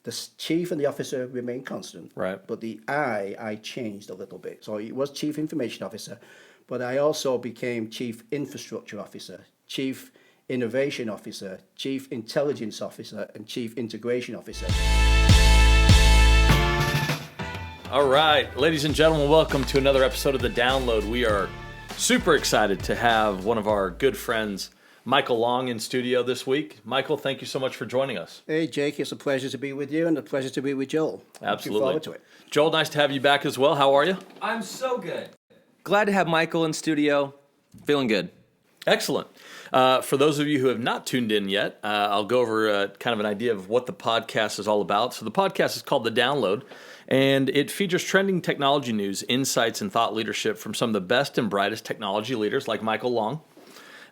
The chief and the officer remained constant, Right. but the I changed a little bit. So it was chief information officer, but I also became chief infrastructure officer, chief innovation officer, chief intelligence officer, and chief integration officer. All right, ladies and gentlemen, welcome to another episode of The Download. We are super excited to have one of our good friends, Michael Long, in studio this week. Michael, thank you so much for joining us. Hey, Jake, it's a pleasure to be with you and a pleasure to be with Joel. Absolutely. Looking forward to it. Joel, nice to have you back as well. How are you? I'm so good. Glad to have Michael in studio. Feeling good. Excellent. For those of you who have not tuned in yet, I'll go over kind of an idea of what the podcast is all about. So the podcast is called The Download, and it features trending technology news, insights, and thought leadership from some of the best and brightest technology leaders like Michael Long,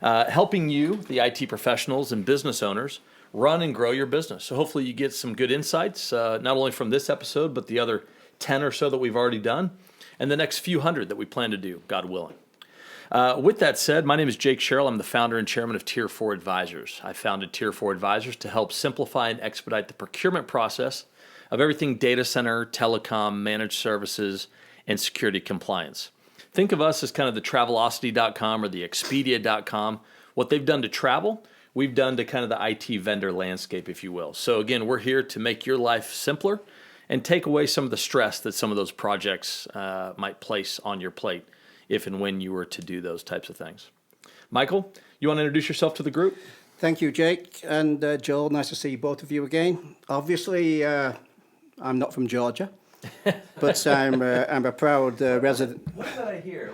helping you, the IT professionals and business owners, run and grow your business. So hopefully you get some good insights, not only from this episode, but the other 10 or so that we've already done, and the next few hundred that we plan to do, God willing. With that said, my name is Jake Sherrill. I'm the founder and chairman of Tier 4 Advisors. I founded Tier 4 Advisors to help simplify and expedite the procurement process of everything data center, telecom, managed services, and security compliance. Think of us as kind of the Travelocity.com or the Expedia.com. What they've done to travel, we've done to kind of the IT vendor landscape, if you will. So again, we're here to make your life simpler and take away some of the stress that some of those projects might place on your plate if and when you were to do those types of things. Michael, you want to introduce yourself to the group? Thank you, Jake. And Joel, nice to see both of you again. Obviously, I'm not from Georgia, but I'm a proud resident. What did I hear?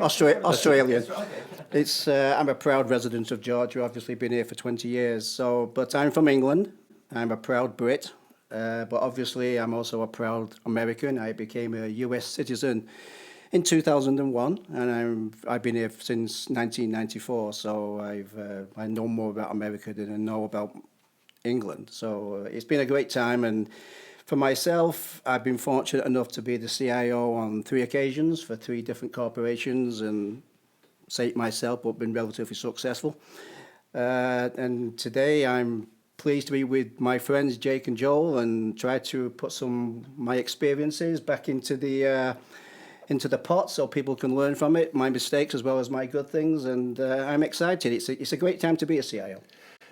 Australian. Okay. I'm a proud resident of Georgia. Obviously, been here for 20 years. But I'm from England. I'm a proud Brit. But obviously, I'm also a proud American. I became a U.S. citizen in 2001, and I've been here since 1994. So I know more about America than I know about England. So it's been a great time, and for myself, I've been fortunate enough to be the CIO on 3 occasions for 3 different corporations, and say it myself, but been relatively successful. And today I'm pleased to be with my friends Jake and Joel and try to put some of my experiences back into the pot so people can learn from it, my mistakes as well as my good things, and I'm excited. It's a great time to be a CIO.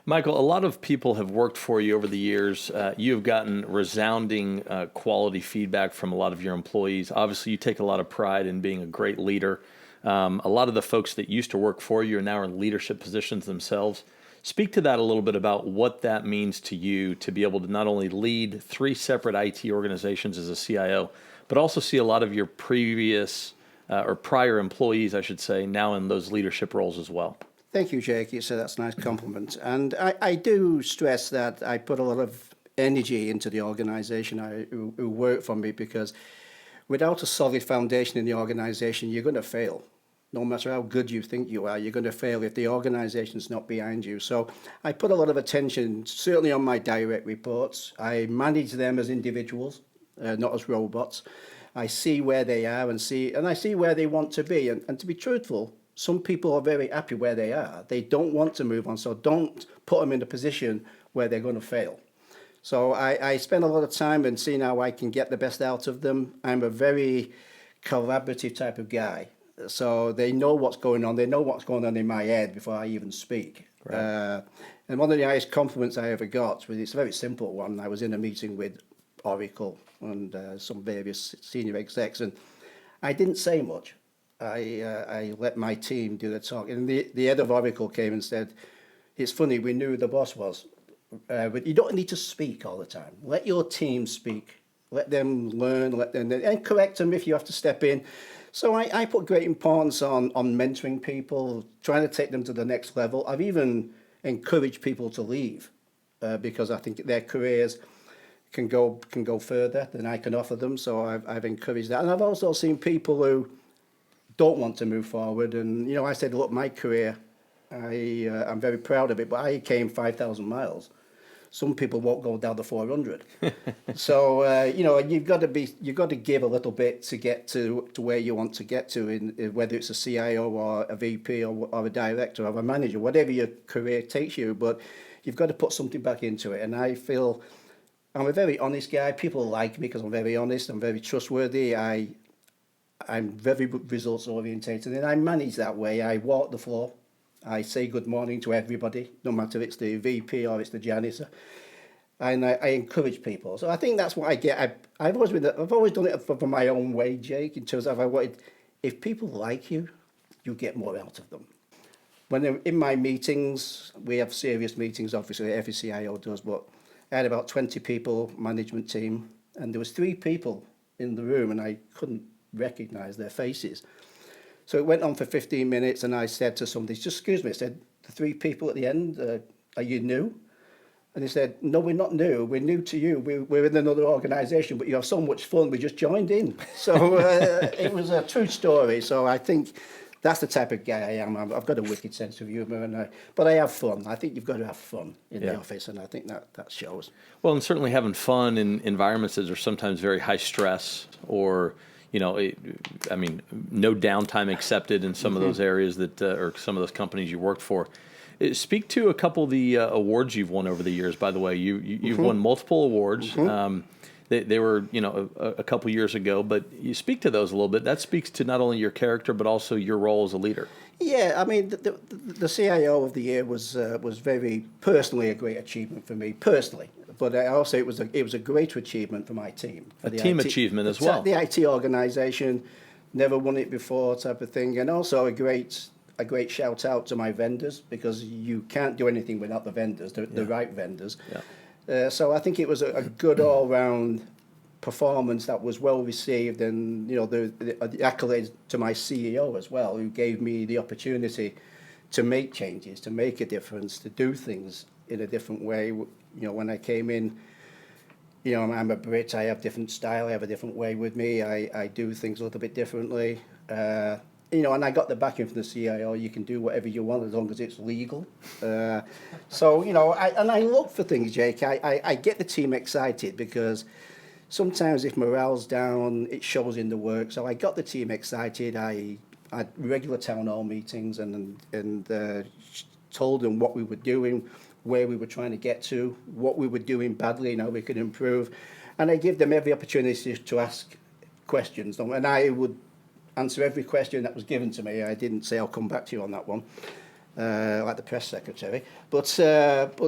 Michael, a lot of people have worked for you over the years. You've gotten resounding quality feedback from a lot of your employees. Obviously, you take a lot of pride in being a great leader. A lot of the folks that used to work for you are now in leadership positions themselves. Speak to that a little bit about what that means to you to be able to not only lead 3 separate IT organizations as a CIO, but also see a lot of your previous or prior employees, I should say, now in those leadership roles as well. Thank you, Jake. That's a nice compliment. And I do stress that I put a lot of energy into the organization who work for me, because without a solid foundation in the organization, you're going to fail. No matter how good you think you are, you're going to fail if the organization's not behind you. So I put a lot of attention, certainly on my direct reports. I manage them as individuals, not as robots. I see where they are and I see where they want to be. And to be truthful, some people are very happy where they are. They don't want to move on, so don't put them in a position where they're going to fail. So I spend a lot of time in seeing how I can get the best out of them. I'm a very collaborative type of guy. So they know what's going on. They know what's going on in my head before I even speak. Right. And one of the highest compliments I ever got it's a very simple one. I was in a meeting with Oracle and some various senior execs, and I didn't say much. I let my team do the talk. And the head of Oracle came and said, "It's funny, we knew who the boss was. But you don't need to speak all the time. Let your team speak. Let them learn, and correct them if you have to step in." So I put great importance on mentoring people, trying to take them to the next level. I've even encouraged people to leave because I think their careers can go further than I can offer them. So I've encouraged that. And I've also seen people who don't want to move forward. And, I said, look, my career, I'm very proud of it, but I came 5,000 miles. Some people won't go down to 400. So, you've got to give a little bit to get to where you want to get to, in whether it's a CIO or a VP or a director or a manager, whatever your career takes you. But you've got to put something back into it. And I feel I'm a very honest guy. People like me because I'm very honest. I'm very trustworthy. I'm very results orientated, and I manage that way. I walk the floor. I say good morning to everybody, no matter if it's the VP or it's the janitor, and I encourage people. So I think that's what I get. I've always done it for my own way, Jake. In terms of if people like you, you get more out of them. When they're in my meetings, we have serious meetings. Obviously, every CIO does, but I had about 20 people, management team, and there was 3 people in the room, and I couldn't recognize their faces. So it went on for 15 minutes, and I said to somebody, just excuse me, I said, the 3 people at the end, are you new? And they said, no, we're not new. We're new to you. We're in another organisation, but you have so much fun. We just joined in. So it was a true story. So I think that's the type of guy I am. I've got a wicked sense of humour, but I have fun. I think you've got to have fun in the office, and I think that shows. Well, and certainly having fun in environments that are sometimes very high stress, or no downtime accepted in some of those areas that, or some of those companies you worked for. Speak to a couple of the awards you've won over the years. By the way, you've won multiple awards. They were, a couple years ago, but you speak to those a little bit. That speaks to not only your character, but also your role as a leader. Yeah, I mean, the CIO of the year was very personally a great achievement for me, personally. But also it was a greater achievement for my team. A team achievement as well. The IT organisation, never won it before type of thing. And also a great shout out to my vendors, because you can't do anything without the vendors, the right vendors. Yeah. So I think it was a good all-round performance that was well received, and the accolades to my CEO as well, who gave me the opportunity to make changes, to make a difference, to do things in a different way. When I came in, I'm a Brit, I have different style, I have a different way with me, I do things a little bit differently. And I got the backing from the CIO. You can do whatever you want as long as it's legal. So I look for things, Jake. I get the team excited, because sometimes if morale's down, it shows in the work. So I got the team excited. I had regular town hall meetings and told them what we were doing, where we were trying to get to, what we were doing badly, how we could improve. And I give them every opportunity to ask questions. And I would answer every question that was given to me. I didn't say I'll come back to you on that one, like the press secretary. But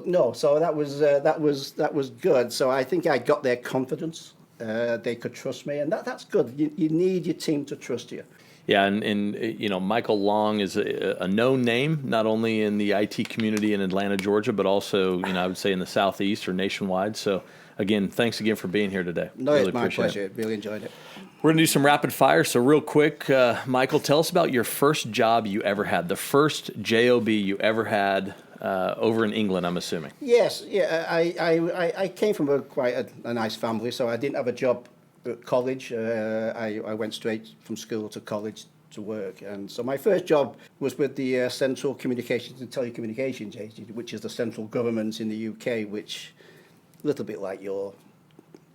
no. So that was good. So I think I got their confidence. They could trust me, and that's good. You need your team to trust you. Yeah, and Michael Long is a known name, not only in the IT community in Atlanta, Georgia, but also I would say in the Southeast or nationwide. So again, thanks again for being here today. No, really, it's my pleasure. Really enjoyed it. We're going to do some rapid fire. So real quick, Michael, tell us about your first job you ever had, the first job you ever had over in England, I'm assuming. Yes. Yeah. I came from quite a nice family, so I didn't have a job at college. I went straight from school to college to work. And so my first job was with the Central Communications and Telecommunications Agency, which is the central government in the UK, which a little bit like your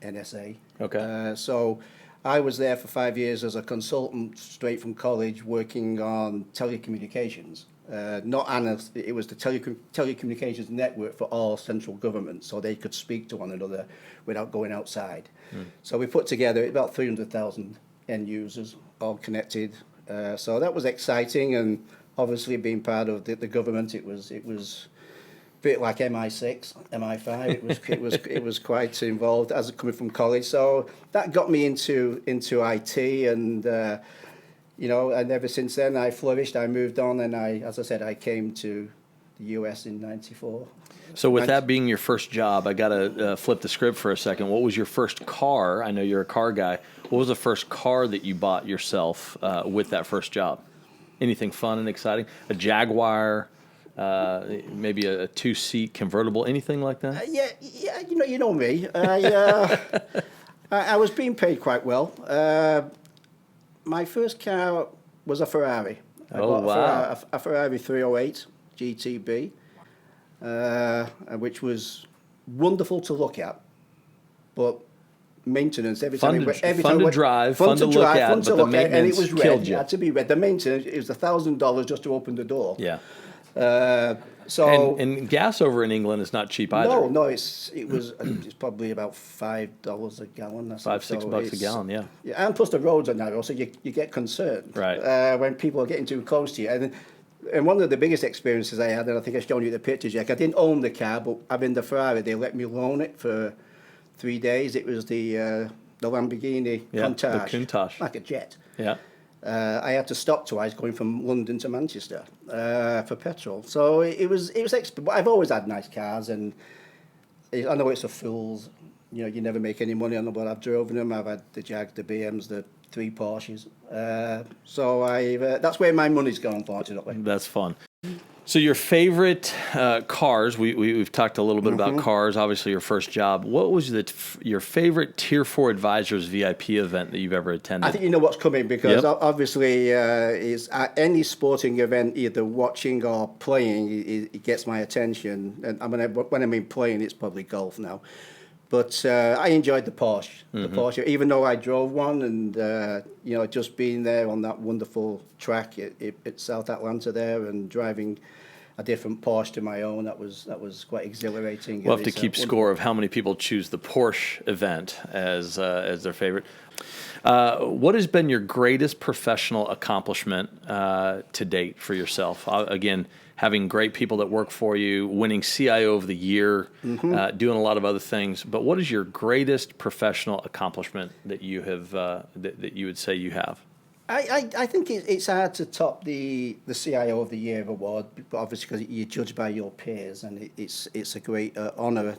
NSA. Okay. So I was there for 5 years as a consultant straight from college, working on telecommunications. It was the telecommunications network for all central governments, so they could speak to one another without going outside. So we put together about 300,000 end users, all connected. So that was exciting, and obviously being part of the government, it was a bit like MI6, MI5. It was quite involved as coming from college. So that got me into IT, and and ever since then I flourished. I moved on, and as I said, I came to the US in '94. So with that being your first job, I got to flip the script for a second. What was your first car? I know you're a car guy. What was the first car that you bought yourself with that first job? Anything fun and exciting? A Jaguar? Maybe a 2-seat convertible, anything like that? Yeah. You know me. I was being paid quite well. My first car was a Ferrari. I bought a Ferrari 308 GTB, which was wonderful to look at, but maintenance every time fun to drive, fun to look at, but the maintenance and it was red. Killed you. It had to be red. The maintenance, it was $1,000 just to open the door. Yeah. So and gas over in England is not cheap either. no, it's probably about $5 a gallon. That's $5-6 a gallon, yeah. Yeah, and plus the roads are narrow, so you get concerned when people are getting too close to you. And one of the biggest experiences I had, and I think I've shown you the picture, Jack. I didn't own the car, but having the Ferrari, they let me loan it for 3 days. It was the Lamborghini Countach, the Countach, like a jet. Yeah. I had to stop twice going from London to Manchester for petrol. So it was but I've always had nice cars, and I know it's a fool's. You never make any money on them, but I've driven them. I've had the Jag, the BMs, the 3 Porsches. So that's where my money's gone, fortunately. That's fun. So your favorite cars, we've talked a little bit about cars, obviously your first job. What was your favorite Tier 4 Advisors VIP event that you've ever attended? I think you know what's coming, because obviously is at any sporting event, either watching or playing, it gets my attention. And when I mean playing, it's probably golf now. But I enjoyed the Porsche, even though I drove one, and just being there on that wonderful track at South Atlanta there, and driving a different Porsche to my own, that was quite exhilarating. We'll have to keep score of how many people choose the Porsche event as their favorite. What has been your greatest professional accomplishment to date for yourself? Again, having great people that work for you, winning CIO of the year, doing a lot of other things. But what is your greatest professional accomplishment that you have that you would say you have? I think it's hard to top the CIO of the Year award, obviously because you're judged by your peers, and it's a great honour.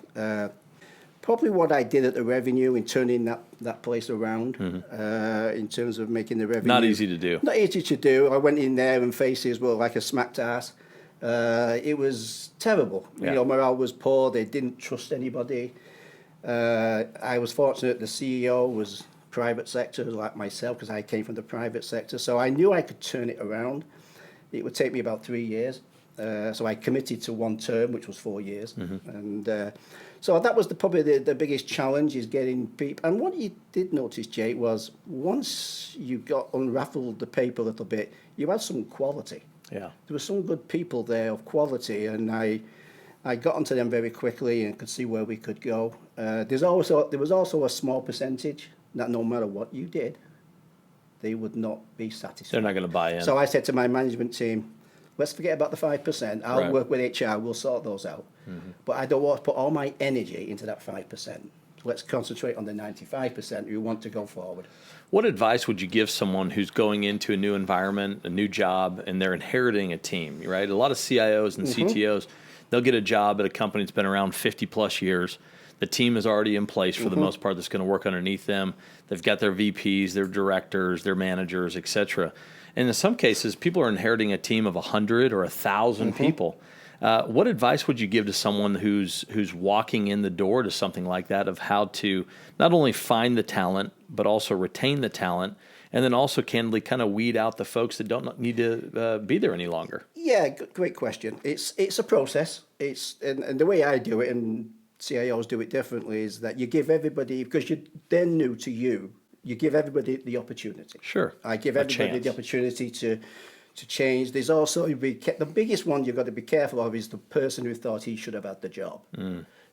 Probably what I did at the revenue in turning that place around, in terms of making the revenue. Not easy to do. Not easy to do. I went in there and faces were like a smacked ass. It was terrible. Yeah. Morale was poor. They didn't trust anybody. I was fortunate the CEO was private sector like myself, because I came from the private sector. So I knew I could turn it around. It would take me about 3 years. So I committed to 1 term, which was 4 years. And so that was probably the biggest challenge, is getting people. And what you did notice, Jake, was once you unraveled the paper a little bit, you had some quality. Yeah. There were some good people there of quality, and I got onto them very quickly and could see where we could go. There was also a small percentage that no matter what you did, they would not be satisfied. They're not going to buy in. So I said to my management team, let's forget about the 5%. I'll work with HR. We'll sort those out. But I don't want to put all my energy into that 5%. Let's concentrate on the 95% who want to go forward. What advice would you give someone who's going into a new environment, a new job, and they're inheriting a team, right? A lot of CIOs and CTOs, they'll get a job at a company that's been around 50 plus years. The team is already in place for the most part that's going to work underneath them. They've got their VPs, their directors, their managers, et cetera. And in some cases, people are inheriting a team of 100 or 1,000 people. What advice would you give to someone who's walking in the door to something like that, of how to not only find the talent, but also retain the talent, and then also candidly kind of weed out the folks that don't need to be there any longer? Yeah, great question. It's a process. And the way I do it, and CIOs do it differently, is that you give everybody, because they're new to you, you give everybody the opportunity. Sure. I give everybody the opportunity to change. There's also, the biggest one you've got to be careful of is the person who thought he should have had the job.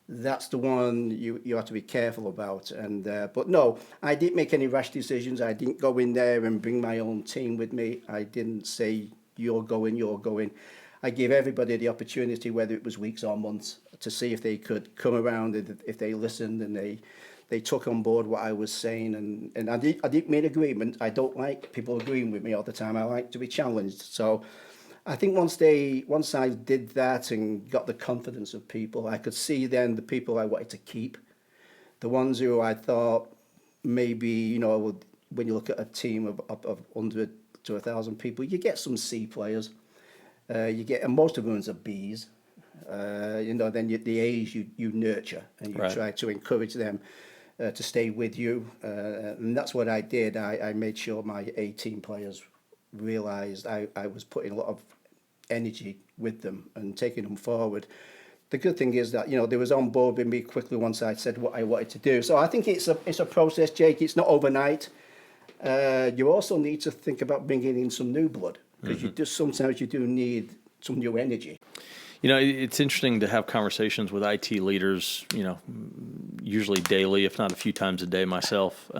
That's the one you have to be careful about. And but no, I didn't make any rash decisions. I didn't go in there and bring my own team with me. I didn't say, you're going. I gave everybody the opportunity, whether it was weeks or months, to see if they could come around, and if they listened and they took on board what I was saying. And I did make agreement. I don't like people agreeing with me all the time. I like to be challenged. So I think once I did that and got the confidence of people, I could see then the people I wanted to keep, the ones who I thought maybe, when you look at a team of 100 to 1,000 people, you get some C players. And most of them are Bs. Then the A's you nurture, and you try to encourage them to stay with you. And that's what I did. I made sure my A team players realised I was putting a lot of energy with them and taking them forward. The good thing is that they was on board with me quickly once I said what I wanted to do. So I think it's a process, Jake. It's not overnight. You also need to think about bringing in some new blood, because sometimes you do need some new energy. It's interesting to have conversations with IT leaders, usually daily, if not a few times a day myself,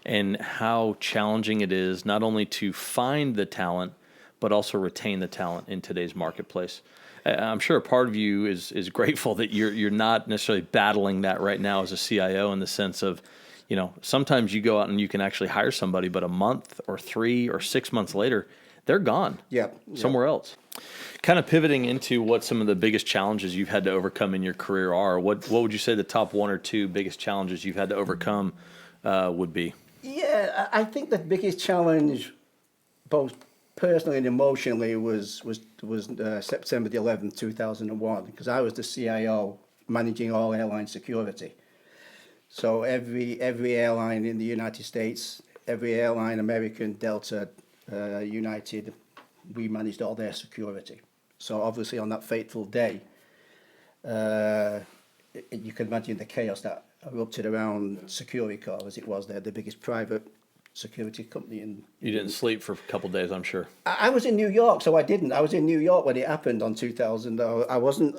and how challenging it is not only to find the talent, but also retain the talent in today's marketplace. I'm sure a part of you is grateful that you're not necessarily battling that right now as a CIO, in the sense of, sometimes you go out and you can actually hire somebody, but a month or 3 or 6 months later, they're gone somewhere else. Kind of pivoting into what some of the biggest challenges you've had to overcome in your career are. What would you say the top 1 or 2 biggest challenges you've had to overcome would be? Yeah, I think the biggest challenge, both personally and emotionally, was September the 11th, 2001, because I was the CIO managing all airline security. So every airline in the United States, every airline, American, Delta, United, we managed all their security. So obviously on that fateful day, you can imagine the chaos that erupted around Securicor, as it was there, the biggest private security company. You didn't sleep for a couple of days, I'm sure. I was in New York, so I didn't. I was in New York when it happened on 2000. I wasn't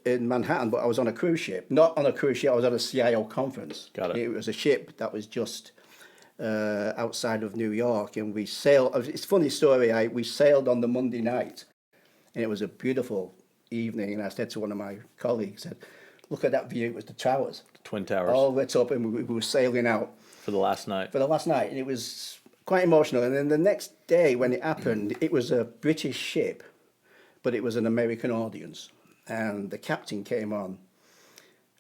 in Manhattan, but I was on a cruise ship. Not on a cruise ship, I was on a CIO conference. Got it. It was a ship that was just outside of New York, and we sailed. It's a funny story. We sailed on the Monday night, and it was a beautiful evening. And I said to one of my colleagues, "Look at that view! It was the towers, The Twin Towers. all lit up, and we were sailing out For the last night. and it was quite emotional. And then the next day, when it happened, it was a British ship, but it was an American audience, and the captain came on,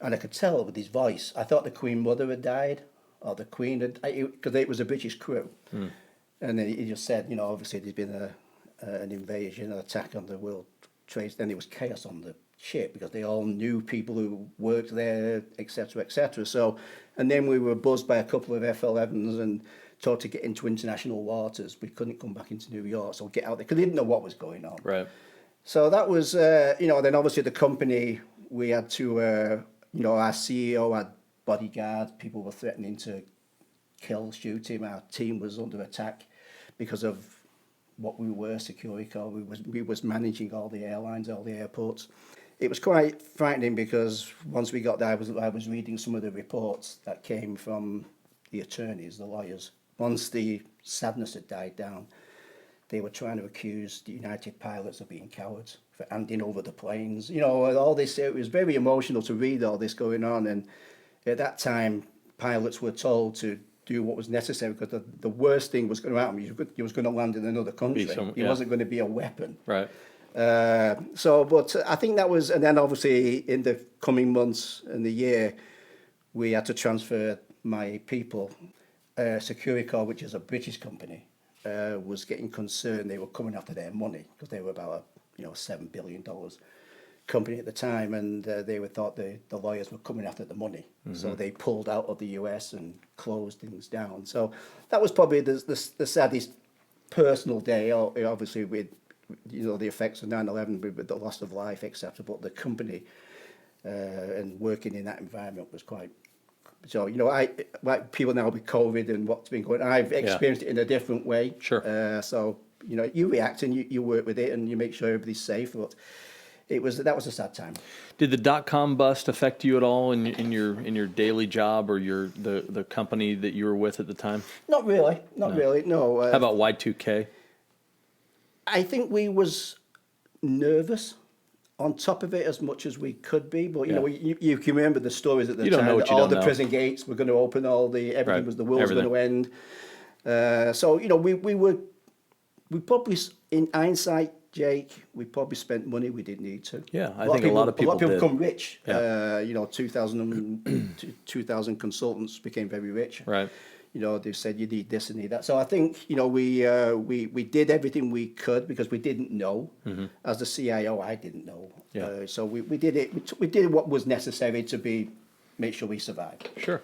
and I could tell with his voice. I thought the Queen Mother had died, or the Queen had, because it was a British crew. And then he just said, obviously there's been an invasion, an attack on the World Trade. Then there was chaos on the ship because they all knew people who worked there, etc., etc. So, and then we were buzzed by a couple of F-11s and told to get into international waters. We couldn't come back into New York, so get out there because they didn't know what was going on. Right. So that was, then obviously the company, we had to, our CEO had bodyguards, people were threatening to shoot him. Our team was under attack because of what we were, Securicor. We was managing all the airlines, all the airports. It was quite frightening because once we got there, I was reading some of the reports that came from the attorneys, the lawyers. Once the sadness had died down, they were trying to accuse the United pilots of being cowards for handing over the planes. All this, it was very emotional to read all this going on. And at that time, pilots were told to do what was necessary because the worst thing was going to happen. He was going to land in another country. He wasn't going to be a weapon. Right. But I think that was, and then obviously in the coming months and the year, we had to transfer my people. Securicor, which is a British company, was getting concerned. They were coming after their money because they were about $7 billion company at the time, and they thought the lawyers were coming after the money. Mm-hmm. So they pulled out of the US and closed things down. So that was probably the saddest personal day, obviously with the effects of 9/11 with the loss of life, etc. But the company and working in that environment was quite. So like people now with COVID and what's been going on, I've experienced it in a different way. Sure. So you react and you work with it and you make sure everybody's safe. But that was a sad time. Did the .com bust affect you at all in your daily job or the company that you were with at the time? Not really. Not really. No. How about Y2K? I think we was nervous on top of it as much as we could be, but you can remember the stories at the time. Know what you all don't the know. prison gates were going to open, everything Right. was the world was going to end. So we probably, in hindsight, Jake, we probably spent money we didn't need to. Yeah, I think a lot of people did. become rich. Yeah. 2,000 consultants became very rich. Right. They said you need this and need that. So I think we did everything we could because we didn't know. Mm-hmm. As the CIO, I didn't know. Yeah. So we did it. We did what was necessary to make sure we survived. Sure.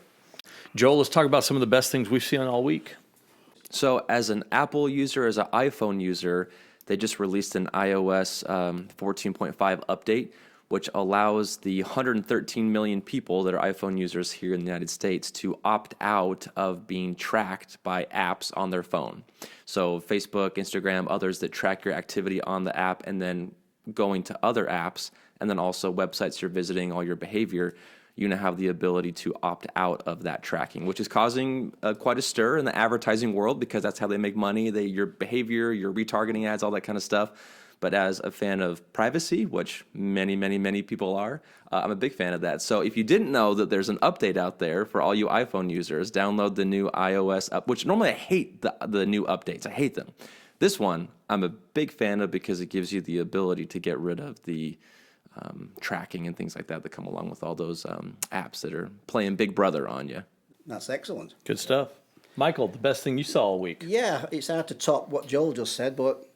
Joel, let's talk about some of the best things we've seen all week. So as an Apple user, as an iPhone user, they just released an iOS 14.5 update, which allows the 113 million people that are iPhone users here in the United States to opt out of being tracked by apps on their phone. So Facebook, Instagram, others that track your activity on the app and then going to other apps, and then also websites you're visiting, all your behavior, you now have the ability to opt out of that tracking, which is causing quite a stir in the advertising world because that's how they make money. Your behavior, your retargeting ads, all that kind of stuff. But as a fan of privacy, which many, many, many people are, I'm a big fan of that. So if you didn't know that there's an update out there for all you iPhone users, download the new iOS up, which normally I hate the new updates. I hate them. This one, I'm a big fan of because it gives you the ability to get rid of the tracking and things like that come along with all those apps that are playing Big Brother on you. That's excellent. Good stuff. Michael, the best thing you saw all week? Yeah, it's hard to top what Joel just said, but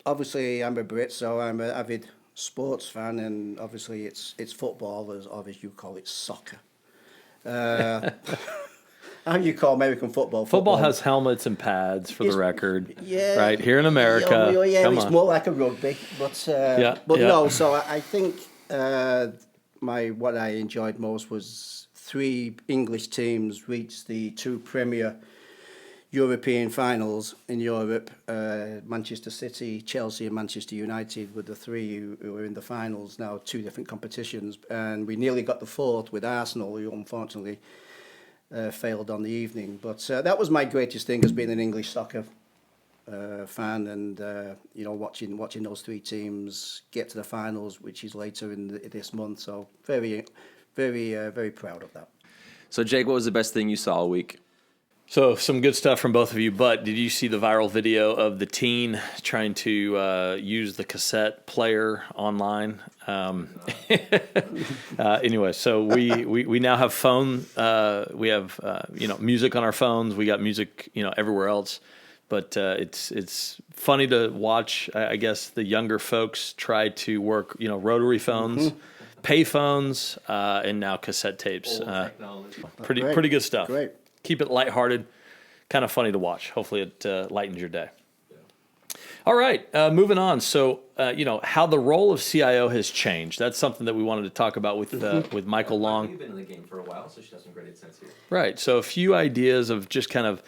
obviously I'm a Brit, so I'm an avid sports fan, and obviously it's football, as you call it, soccer. How do you call American football? Football has helmets and pads, for the record. Yeah. Right, here in America. Yeah, Come it's on. more like a rugby. But, no, so I think what I enjoyed most was 3 English teams reached the 2 premier European finals in Europe. Manchester City, Chelsea and Manchester United were the 3 who were in the finals now, 2 different competitions. And we nearly got the 4th with Arsenal, who unfortunately failed on the evening. But that was my greatest thing as being an English soccer fan, and watching those 3 teams get to the finals, which is later in this month. So very, very, very proud of that. So Jake, what was the best thing you saw all week? So some good stuff from both of you, but did you see the viral video of the teen trying to use the cassette player online? Anyway, so we now have phone. We have music on our phones. We got music everywhere else, but it's funny to watch. I guess the younger folks try to work rotary phones, pay phones, and now cassette tapes. Pretty good stuff. Great. Keep it lighthearted, kind of funny to watch. Hopefully it lightens your day. All right, moving on. So, how the role of CIO has changed. That's something that we wanted to talk about with Michael Long. You've been in the game for a while, so she has some great insights here. Right. So a few ideas of just kind of,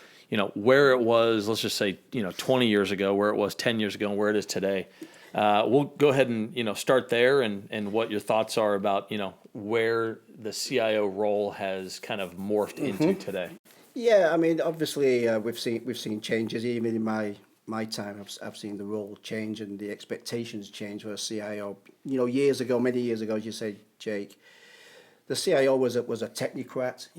where it was, let's just say, 20 years ago, where it was 10 years ago, and where it is today. We'll go ahead and, start there and what your thoughts are about, where the CIO role has kind of morphed into today. Yeah, I mean, obviously we've seen changes. Even in my time, I've seen the role change and the expectations change for a CIO. Many years ago, as you say, Jake, the CIO was a technocrat.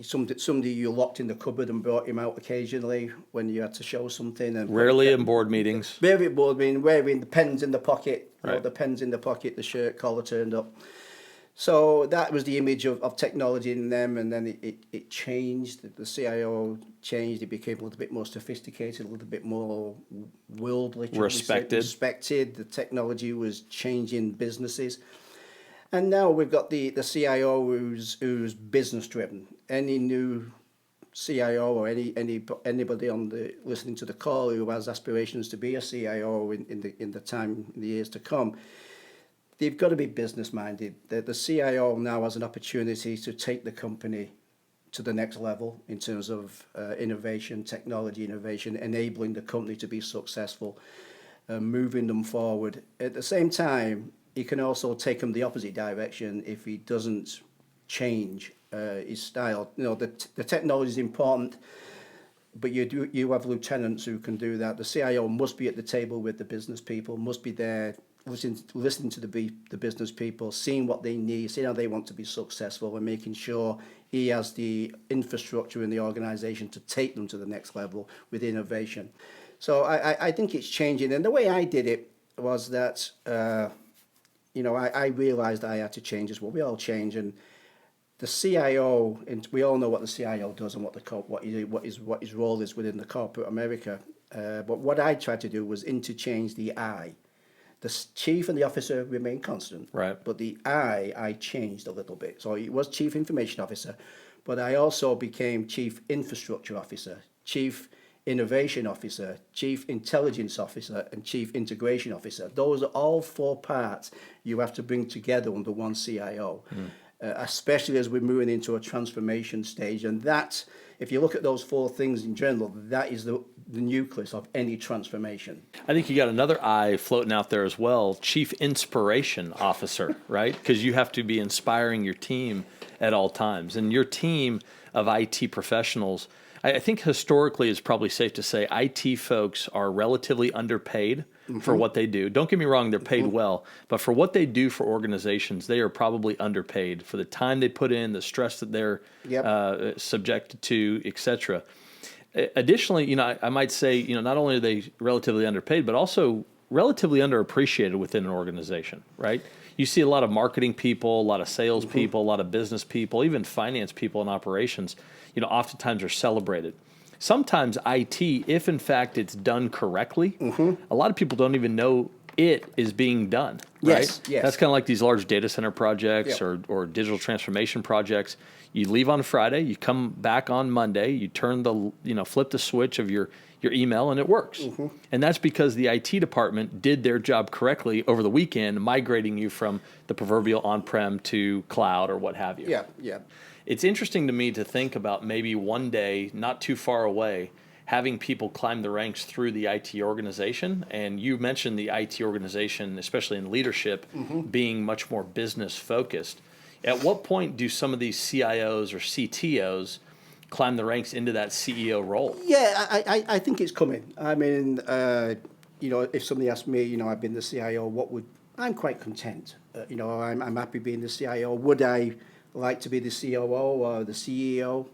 Somebody you locked in the cupboard and brought him out occasionally when you had to show something. And rarely in board meetings. Rarely in board meetings, wearing the pens in the pocket, right. The pens in the pocket, the shirt collar turned up. So that was the image of technology in them, and then it changed. The CIO changed. It became a little bit more sophisticated, a little bit more worldly. Respected. The technology was changing businesses. And now we've got the CIO who's business driven. Any new CIO or anybody listening to the call who has aspirations to be a CIO in the years to come, they've got to be business minded. The CIO now has an opportunity to take the company to the next level in terms of innovation, technology innovation, enabling the company to be successful, moving them forward. At the same time, he can also take them the opposite direction if he doesn't change his style. The technology is important, but you have lieutenants who can do that. The CIO must be at the table with the business people, must be there listening to the business people, seeing what they need, seeing how they want to be successful, and making sure he has the infrastructure in the organization to take them to the next level with innovation. So I think it's changing. And the way I did it was that I realized I had to change as well. We all change, and the CIO, and we all know what the CIO does and what his role is within the corporate America. But what I tried to do was interchange the I. The chief and the officer remain constant, right? But the I changed a little bit. So it was chief information officer, but I also became chief infrastructure officer, chief innovation officer, chief intelligence officer, and chief integration officer. Those are all 4 parts you have to bring together under one CIO, especially as we're moving into a transformation stage. And that, if you look at those 4 things in general, that is the nucleus of any transformation. I think you got another I floating out there as well, Chief Inspiration Officer, right? Because you have to be inspiring your team at all times. And your team of IT professionals, I think historically it's probably safe to say IT folks are relatively underpaid for what they do. Don't get me wrong, they're paid well, but for what they do for organizations, they are probably underpaid for the time they put in, the stress that they're subjected to, et cetera. Additionally, I might say, not only are they relatively underpaid, but also relatively underappreciated within an organization, right? You see a lot of marketing people, a lot of sales people, a lot of business people, even finance people and operations, oftentimes are celebrated. Sometimes IT, if in fact it's done correctly, a lot of people don't even know it is being done, right? Yes. That's kind of like these large data center projects or digital transformation projects. You leave on Friday, you come back on Monday, you turn flip the switch of your email and it works. And that's because the IT department did their job correctly over the weekend, migrating you from the proverbial on-prem to cloud or what have you. Yeah. It's interesting to me to think about maybe one day, not too far away, having people climb the ranks through the IT organization. And you mentioned the IT organization, especially in leadership, being much more business focused. At what point do some of these CIOs or CTOs climb the ranks into that CEO role? Yeah, I think it's coming. I mean, if somebody asked me, I've been the CIO, I'm quite content. I'm happy being the CIO. Would I like to be the COO or the CEO?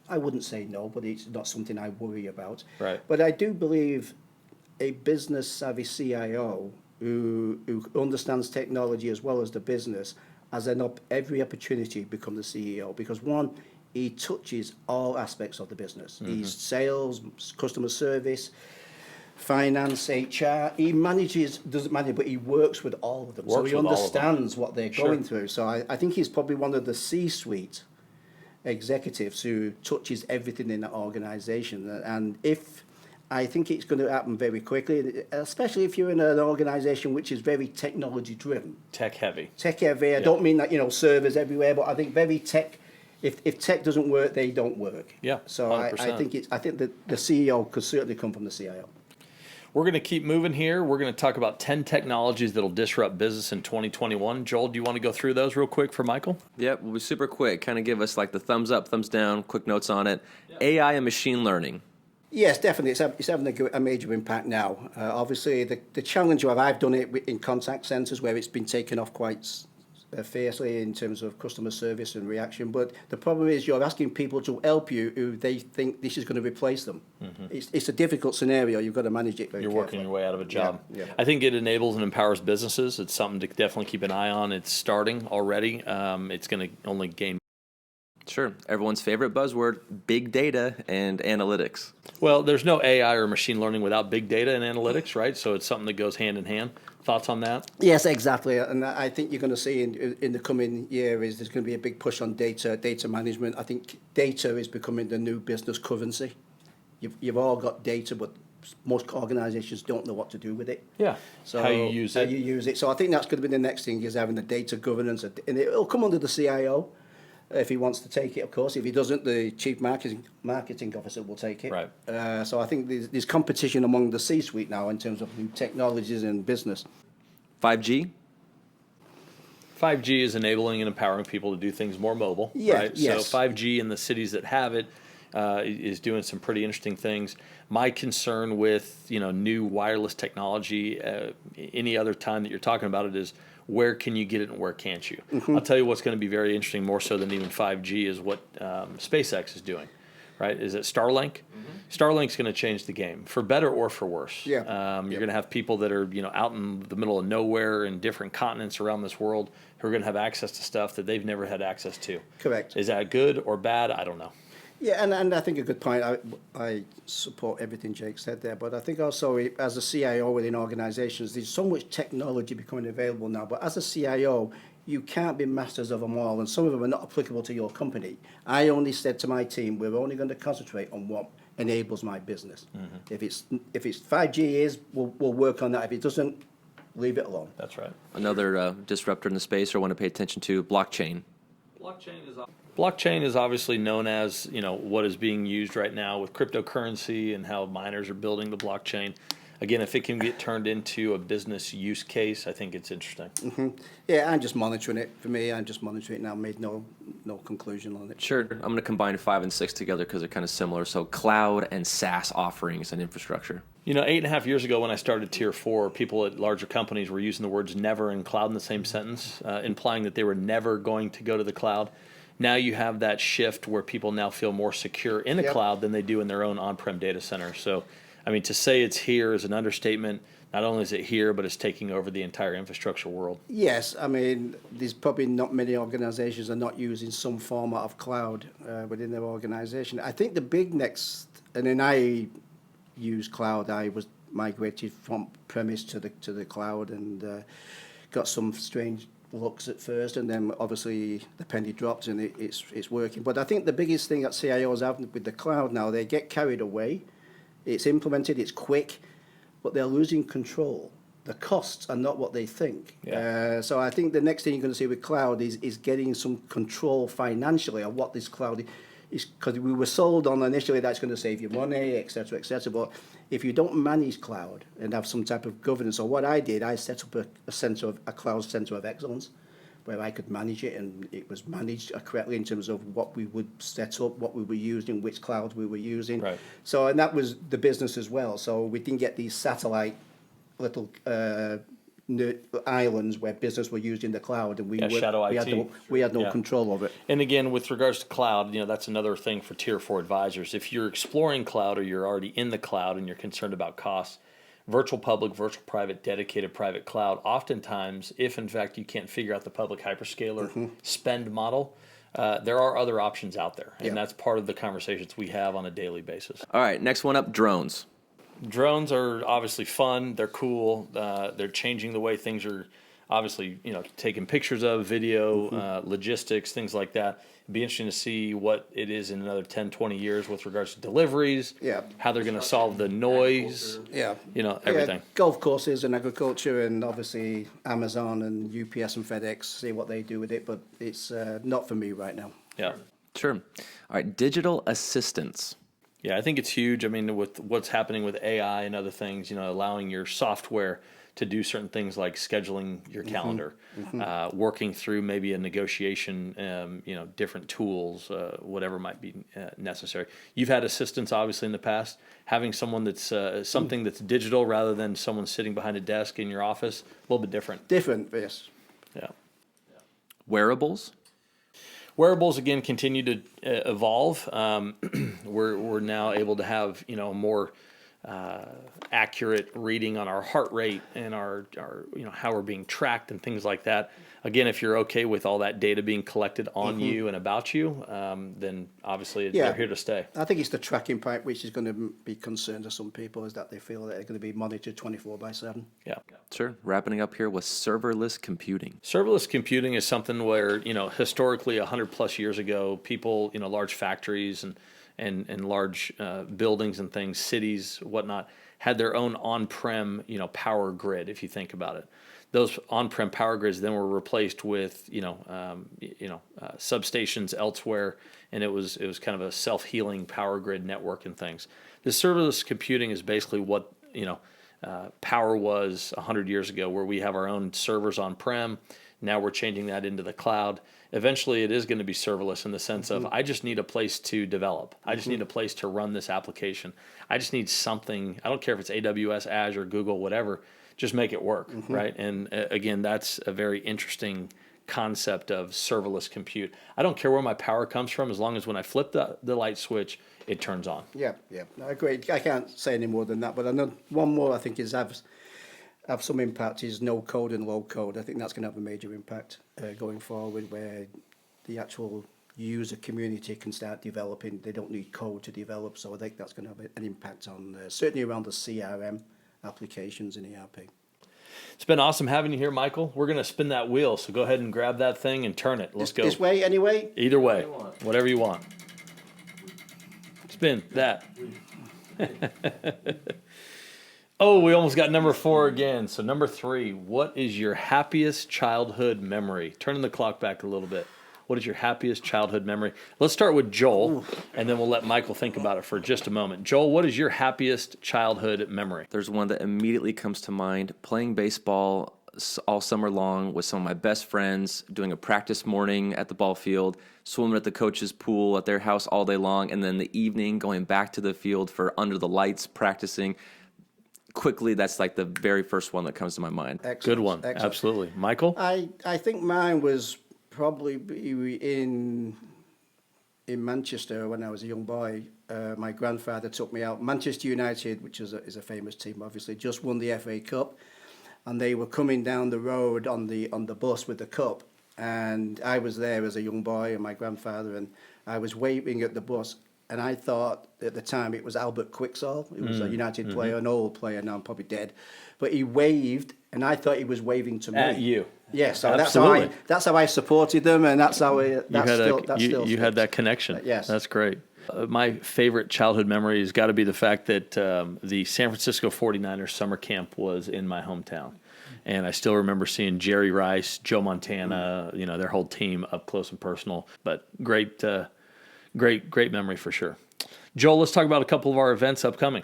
I wouldn't say no, but it's not something I worry about. Right. But I do believe a business savvy CIO who understands technology as well as the business has every opportunity to become the CEO, because one, he touches all aspects of the business. He's sales, customer service, finance, HR. He doesn't manage, but he works with all of them. So he understands what they're going through. So I think he's probably one of the C-suite executives who touches everything in that organization. And I think it's going to happen very quickly, especially if you're in an organization which is very technology driven. Tech heavy. I don't mean that, servers everywhere, but I think very tech. If tech doesn't work, they don't work. Yeah, So I think that the CEO could certainly come from the CIO. We're going to keep moving here. We're going to talk about 10 technologies that'll disrupt business in 2021. Joel, do you want to go through those real quick for Michael? Yep, we'll be super quick. Kind of give us like the thumbs up, thumbs down, quick notes on it. AI and machine learning. Yes, definitely. It's having a major impact now. Obviously, the challenge where I've done it in contact centres where it's been taken off quite fiercely in terms of customer service and reaction. But the problem is you're asking people to help you who they think this is going to replace them. It's a difficult scenario. You've got to manage it very carefully. You're working your way out of a job. Yeah. I think it enables and empowers businesses. It's something to definitely keep an eye on. It's starting already. It's going to only gain. Sure. Everyone's favorite buzzword, big data and analytics. Well, there's no AI or machine learning without big data and analytics, right? So it's something that goes hand in hand. Thoughts on that? Yes, exactly. And I think you're going to see in the coming year is there's going to be a big push on data management. I think data is becoming the new business currency. You've all got data, but most organizations don't know what to do with it. Yeah. So how you use it. So I think that's going to be the next thing, is having the data governance. And it'll come under the CIO if he wants to take it, of course. If he doesn't, the chief marketing officer will take it. Right. So I think there's competition among the C-suite now in terms of new technologies and business. 5G? 5G is enabling and empowering people to do things more mobile, right? Yes. So 5G in the cities that have it is doing some pretty interesting things. My concern with new wireless technology, any other time that you're talking about it, is where can you get it and where can't you? I'll tell you what's going to be very interesting, more so than even 5G, is what SpaceX is doing, right? Is it Starlink? Starlink's going to change the game, for better or for worse. Yeah. You're going to have people that are out in the middle of nowhere in different continents around this world who are going to have access to stuff that they've never had access to. Correct. Is that good or bad? I don't know. Yeah, and I think a good point. I support everything Jake said there, but I think also as a CIO within organizations, there's so much technology becoming available now, but as a CIO, you can't be masters of them all, and some of them are not applicable to your company. I only said to my team, we're only going to concentrate on what enables my business. If it's 5G we'll work on that. If it doesn't, leave it alone. That's right. Another disruptor in the space or want to pay attention to, blockchain. Blockchain is obviously known as, what is being used right now with cryptocurrency and how miners are building the blockchain. Again, if it can get turned into a business use case, I think it's interesting. Yeah, I'm just monitoring it. For me, I'm just monitoring it now. Made no conclusion on it. Sure. I'm going to combine 5 and 6 together because they're kind of similar. So cloud and SaaS offerings and infrastructure. 8.5 years ago when I started Tier 4, people at larger companies were using the words never and cloud in the same sentence, implying that they were never going to go to the cloud. Now you have that shift where people now feel more secure in a cloud than they do in their own on-prem data center. So, to say it's here is an understatement. Not only is it here, but it's taking over the entire infrastructure world. Yes, there's probably not many organizations are not using some format of cloud within their organization. I think the big next, and then I use cloud. I was migrated from premise to the cloud and got some strange looks at first, and then obviously the penny dropped and it's working. But I think the biggest thing that CIOs have with the cloud now, they get carried away. It's implemented, it's quick, but they're losing control. The costs are not what they think. Yeah. So I think the next thing you're going to see with cloud is getting some control financially of what this cloud is, because we were sold on initially that's going to save you money, et cetera, but if you don't manage cloud and have some type of governance, or what I did, I set up a cloud center of excellence where I could manage it, and it was managed correctly in terms of what we would set up, what we were using, which cloud we were using. Right. So, and that was the business as well. So we didn't get these satellite little islands where business were used in the cloud, and we had no control of it. And again, with regards to cloud, that's another thing for Tier 4 advisors. If you're exploring cloud or you're already in the cloud and you're concerned about costs, virtual public, virtual private, dedicated private cloud, oftentimes, if in fact you can't figure out the public hyperscaler spend model, there are other options out there. And that's part of the conversations we have on a daily basis. All right, next one up, drones. Drones are obviously fun. They're cool. They're changing the way things are obviously, taking pictures of, video, logistics, things like that. It'd be interesting to see what it is in another 10, 20 years with regards to deliveries, how they're going to solve the noise, everything. Yeah, golf courses and agriculture, and obviously Amazon and UPS and FedEx, see what they do with it, but it's not for me right now. Yeah. Sure. All right, digital assistants. Yeah, I think it's huge. With what's happening with AI and other things, allowing your software to do certain things like scheduling your calendar, working through maybe a negotiation, different tools, whatever might be necessary. You've had assistants, obviously, in the past. Having someone that's something that's digital rather than someone sitting behind a desk in your office, a little bit different. Different, yes. Yeah. Wearables? Wearables, again, continue to evolve. We're now able to have, more accurate reading on our heart rate and our how we're being tracked and things like that. Again, if you're okay with all that data being collected on you and about you, then obviously they're here to stay. I think it's the tracking part which is going to be concerned to some people, is that they feel that they're going to be monitored 24/7. Yeah. Sure. Wrapping up here with serverless computing. Serverless computing is something where, historically 100 plus years ago, people, large factories and large buildings and things, cities, whatnot, had their own on-prem, power grid, if you think about it. Those on-prem power grids then were replaced with, substations elsewhere, and it was kind of a self-healing power grid network and things. The serverless computing is basically what, power was 100 years ago, where we have our own servers on-prem. Now we're changing that into the cloud. Eventually, it is going to be serverless in the sense of I just need a place to develop. I just need a place to run this application. I just need something. I don't care if it's AWS, Azure, Google, whatever. Just make it work, right? And again, that's a very interesting concept of serverless compute. I don't care where my power comes from, as long as when I flip the light switch, it turns on. Yeah, I agree. I can't say any more than that, but I know one more I think is have some impact is no code and low code. I think that's going to have a major impact going forward, where the actual user community can start developing. They don't need code to develop, so I think that's going to have an impact on certainly around the CRM applications in ERP. It's been awesome having you here, Michael. We're going to spin that wheel, so go ahead and grab that thing and turn it. Let's go. This way, anyway? Either way, whatever you want. Spin that. Oh, we almost got number 4 again. So number 3, what is your happiest childhood memory? Turning the clock back a little bit. What is your happiest childhood memory? Let's start with Joel, and then we'll let Michael think about it for just a moment. Joel, what is your happiest childhood memory? There's one that immediately comes to mind. Playing baseball all summer long with some of my best friends, doing a practice morning at the ball field, swimming at the coach's pool at their house all day long, and then the evening going back to the field for under the lights practicing. Quickly, that's like the very first one that comes to my mind. Excellent. Good one. Excellent. Absolutely. Michael? I think mine was probably in Manchester when I was a young boy. My grandfather took me out. Manchester United, which is a famous team, obviously, just won the FA Cup, and they were coming down the road on the bus with the cup, and I was there as a young boy and my grandfather, and I was waving at the bus. And I thought at the time it was Albert Quicksall, who was a United player, an old player, now probably dead. But he waved, and I thought he was waving to me. At you. Yeah, so Absolutely. that's how I supported them, and that's how You had that connection. Yes. That's great. My favorite childhood memory has got to be the fact that the San Francisco 49ers summer camp was in my hometown. And I still remember seeing Jerry Rice, Joe Montana, their whole team up close and personal. But great memory for sure. Joel, let's talk about a couple of our events upcoming.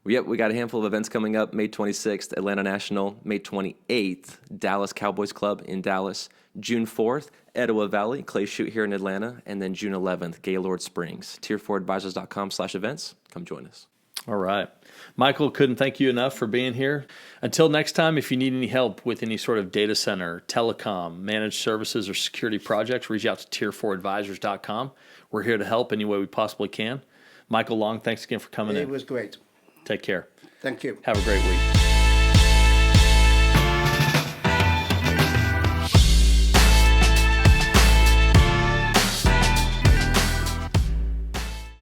Yep, we got a handful of events coming up. May 26th, Atlanta National. May 28th, Dallas Cowboys Club in Dallas. June 4th, Etowah Valley Clay Shoot here in Atlanta. And then June 11th, Gaylord Springs. Tier4advisors.com/events. Come join us. All right. Michael, couldn't thank you enough for being here. Until next time, if you need any help with any sort of data center, telecom, managed services, or security projects, reach out to tier4advisors.com. We're here to help any way we possibly can. Michael Long, thanks again for coming in. It was great. Take care. Thank you. Have a great week.